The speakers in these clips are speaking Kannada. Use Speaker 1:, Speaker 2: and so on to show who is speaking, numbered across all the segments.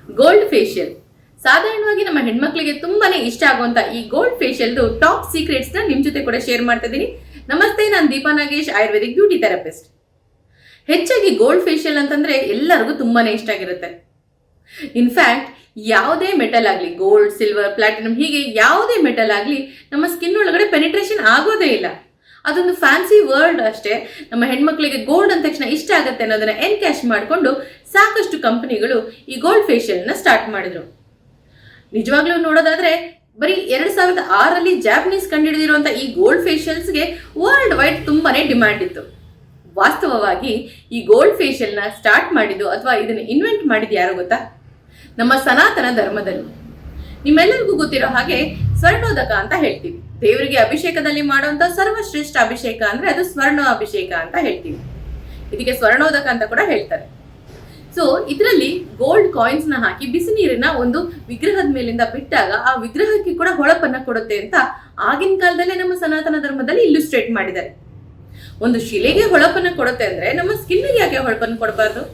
Speaker 1: ಗೋಲ್ಡ್ ಫೇಶಿಯಲ್ ಸಾಧಾರಣವಾಗಿ ನಮ್ಮ ಹೆಣ್ಮಕ್ಳಿಗೆ ತುಂಬಾನೇ ಇಷ್ಟ ಆಗುವಂತ ಈ ಗೋಲ್ಡ್ ಫೇಶಿಯಲ್ದು ಟಾಪ್ ಸೀಕ್ರೆಟ್ಸ್ ನ ನಿಮ್ ಜೊತೆ ಕೂಡ ಶೇರ್ ಮಾಡ್ತಾ ಇದ್ದೀನಿ. ನಮಸ್ತೆ, ನಾನು ದೀಪಾ ನಾಗೇಶ್, ಆಯುರ್ವೇದಿಕ್ ಬ್ಯೂಟಿ ಥೆರಪಿಸ್ಟ್. ಹೆಚ್ಚಾಗಿ ಗೋಲ್ಡ್ ಫೇಶಿಯಲ್ ಅಂತಂದ್ರೆ ಎಲ್ಲರಿಗೂ ತುಂಬಾನೇ ಇಷ್ಟ ಆಗಿರುತ್ತೆ. ಇನ್ಫ್ಯಾಕ್ಟ್ ಯಾವುದೇ ಮೆಟಲ್ ಆಗಲಿ, ಗೋಲ್ಡ್, ಸಿಲ್ವರ್, ಪ್ಲಾಟಿನಮ್, ಹೀಗೆ ಯಾವುದೇ ಮೆಟಲ್ ಆಗಲಿ ನಮ್ಮ ಸ್ಕಿನ್ ಒಳಗಡೆ ಪೆನಿಟ್ರೇಷನ್ ಆಗೋದೇ ಇಲ್ಲ. ಅದೊಂದು ಫ್ಯಾನ್ಸಿ ವರ್ಡ್ ಅಷ್ಟೇ. ನಮ್ಮ ಹೆಣ್ಮಕ್ಳಿಗೆ ಗೋಲ್ಡ್ ಅಂದ ತಕ್ಷಣ ಇಷ್ಟ ಆಗುತ್ತೆ ಅನ್ನೋದನ್ನ ಎನ್ಕ್ಯಾಶ್ ಮಾಡಿಕೊಂಡು ಸಾಕಷ್ಟು ಕಂಪನಿಗಳು ಈ ಗೋಲ್ಡ್ ಫೇಶಿಯಲ್ನ ಸ್ಟಾರ್ಟ್ ಮಾಡಿದ್ರು. ನಿಜವಾಗ್ಲೂ ನೋಡೋದಾದ್ರೆ ಬರೀ 2006ರಲ್ಲಿ ಜಾಪನೀಸ್ ಕಂಡುಹಿಡಿದಿರುವಂತಹ ಈ ಗೋಲ್ಡ್ ಫೇಶಿಯಲ್ಸ್ಗೆ ವರ್ಲ್ಡ್ ವೈಡ್ ತುಂಬಾನೇ ಡಿಮ್ಯಾಂಡ್ ಇತ್ತು. ವಾಸ್ತವವಾಗಿ ಈ ಗೋಲ್ಡ್ ಫೇಶಿಯಲ್ನ ಸ್ಟಾರ್ಟ್ ಮಾಡಿದ್ದು ಅಥವಾ ಇದನ್ನ ಇನ್ವೆಂಟ್ ಮಾಡಿದ್ದು ಯಾರು ಗೊತ್ತಾ? ನಮ್ಮ ಸನಾತನ ಧರ್ಮದಲ್ಲಿ. ನಿಮ್ಮೆಲ್ಲರಿಗೂ ಗೊತ್ತಿರೋ ಹಾಗೆ ಸ್ವರ್ಣೋದಕ ಅಂತ ಹೇಳ್ತೀವಿ. ದೇವರಿಗೆ ಅಭಿಷೇಕದಲ್ಲಿ ಮಾಡುವಂತ ಸರ್ವಶ್ರೇಷ್ಠ ಅಭಿಷೇಕ ಅಂದ್ರೆ ಅದು ಸ್ವರ್ಣ ಅಭಿಷೇಕ ಅಂತ ಹೇಳ್ತೀವಿ. ಇದಕ್ಕೆ ಸ್ವರ್ಣೋದಕ ಅಂತ ಕೂಡ ಹೇಳ್ತಾರೆ. ಸೊ ಇದರಲ್ಲಿ ಗೋಲ್ಡ್ ಕಾಯಿನ್ಸ್ ನ ಹಾಕಿ ಬಿಸಿ ನೀರಿನ ಒಂದು ವಿಗ್ರಹದ ಮೇಲಿಂದ ಬಿಟ್ಟಾಗ ಆ ವಿಗ್ರಹಕ್ಕೆ ಕೂಡ ಹೊಳಪನ್ನ ಕೊಡುತ್ತೆ ಅಂತ ಆಗಿನ ಕಾಲದಲ್ಲೇ ನಮ್ಮ ಸನಾತನ ಧರ್ಮದಲ್ಲಿ ಇಲ್ಲುಸ್ಟ್ರೇಟ್ ಮಾಡಿದ್ದಾರೆ. ಒಂದು ಶಿಲೆಗೆ ಹೊಳಪನ್ನ ಕೊಡುತ್ತೆ ಅಂದ್ರೆ ನಮ್ಮ ಸ್ಕಿನ್ಗೆ ಯಾಕೆ ಹೊಳಪನ್ನು ಕೊಡಬಾರ್ದು?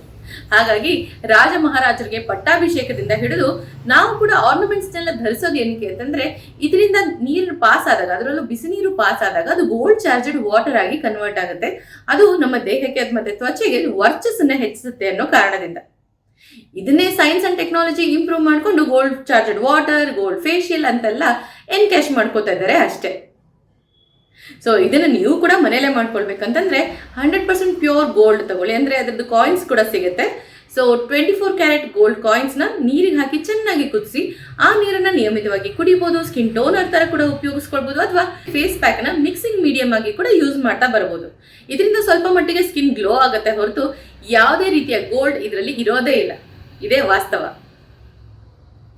Speaker 1: ಹಾಗಾಗಿ ರಾಜ ಮಹಾರಾಜರಿಗೆ ಪಟ್ಟಾಭಿಷೇಕದಿಂದ ಹಿಡಿದು ನಾವು ಕೂಡ ಆರ್ನಮೆಂಟ್ಸ್ನೆಲ್ಲ ಧರಿಸೋದು ಏನಕ್ಕೆ ಅಂತಂದ್ರೆ ಇದರಿಂದ ನೀರು ಪಾಸ್ ಆದಾಗ, ಅದರಲ್ಲೂ ಬಿಸಿ ನೀರು ಪಾಸ್ ಆದಾಗ ಅದು ಗೋಲ್ಡ್ ಚಾರ್ಜೆಡ್ ವಾಟರ್ ಆಗಿ ಕನ್ವರ್ಟ್ ಆಗುತ್ತೆ. ಅದು ನಮ್ಮ ದೇಹಕ್ಕೆ ಮತ್ತೆ ತ್ವಚೆಗೆ ವರ್ಚಸ್ಸನ್ನ ಹೆಚ್ಚಿಸುತ್ತೆ ಅನ್ನೋ ಕಾರಣದಿಂದ. ಇದನ್ನೇ ಸೈನ್ಸ್ ಅಂಡ್ ಟೆಕ್ನಾಲಜಿ ಇಂಪ್ರೂವ್ ಮಾಡ್ಕೊಂಡು gold charged water, gold facial ಅಂತೆಲ್ಲ ಎನ್ಕ್ಯಾಶ್ ಮಾಡ್ಕೋತಾ ಇದ್ದಾರೆ ಅಷ್ಟೇ. ಸೊ ಇದನ್ನು ನೀವು ಕೂಡ ಮನೇಲೆ ಮಾಡ್ಕೊಳ್ಬೇಕಂತಂದ್ರೆ 100% ಪ್ಯೂರ್ ಗೋಲ್ಡ್ ತಗೊಳ್ಳಿ. ಅಂದ್ರೆ ಅದರದ್ದು ಕಾಯಿನ್ಸ್ ಕೂಡ ಸಿಗುತ್ತೆ. ಸೊ 24 ಕ್ಯಾರೆಟ್ ಗೋಲ್ಡ್ ಕಾಯಿನ್ಸ್ ನ ನೀರಿಗೆ ಹಾಕಿ ಚೆನ್ನಾಗಿ ಕುದಿಸಿ ಆ ನೀರನ್ನ ನಿಯಮಿತವಾಗಿ ಕುಡಿಬಹುದು. ಸ್ಕಿನ್ ಟೋನರ್ ತರ ಕೂಡ ಉಪಯೋಗಿಸ್ಕೊಳ್ಬಹುದು, ಅಥವಾ ಫೇಸ್ ಪ್ಯಾಕ್ ನ ಮಿಕ್ಸಿಂಗ್ ಮೀಡಿಯಂ ಆಗಿ ಕೂಡ ಯೂಸ್ ಮಾಡ್ತಾ ಬರಬಹುದು. ಇದರಿಂದ ಸ್ವಲ್ಪ ಮಟ್ಟಿಗೆ ಸ್ಕಿನ್ ಗ್ಲೋ ಆಗುತ್ತೆ ಹೊರತು ಯಾವುದೇ ರೀತಿಯ ಗೋಲ್ಡ್ ಇದರಲ್ಲಿ ಇರೋದೇ ಇಲ್ಲ. ಇದೇ ವಾಸ್ತವ.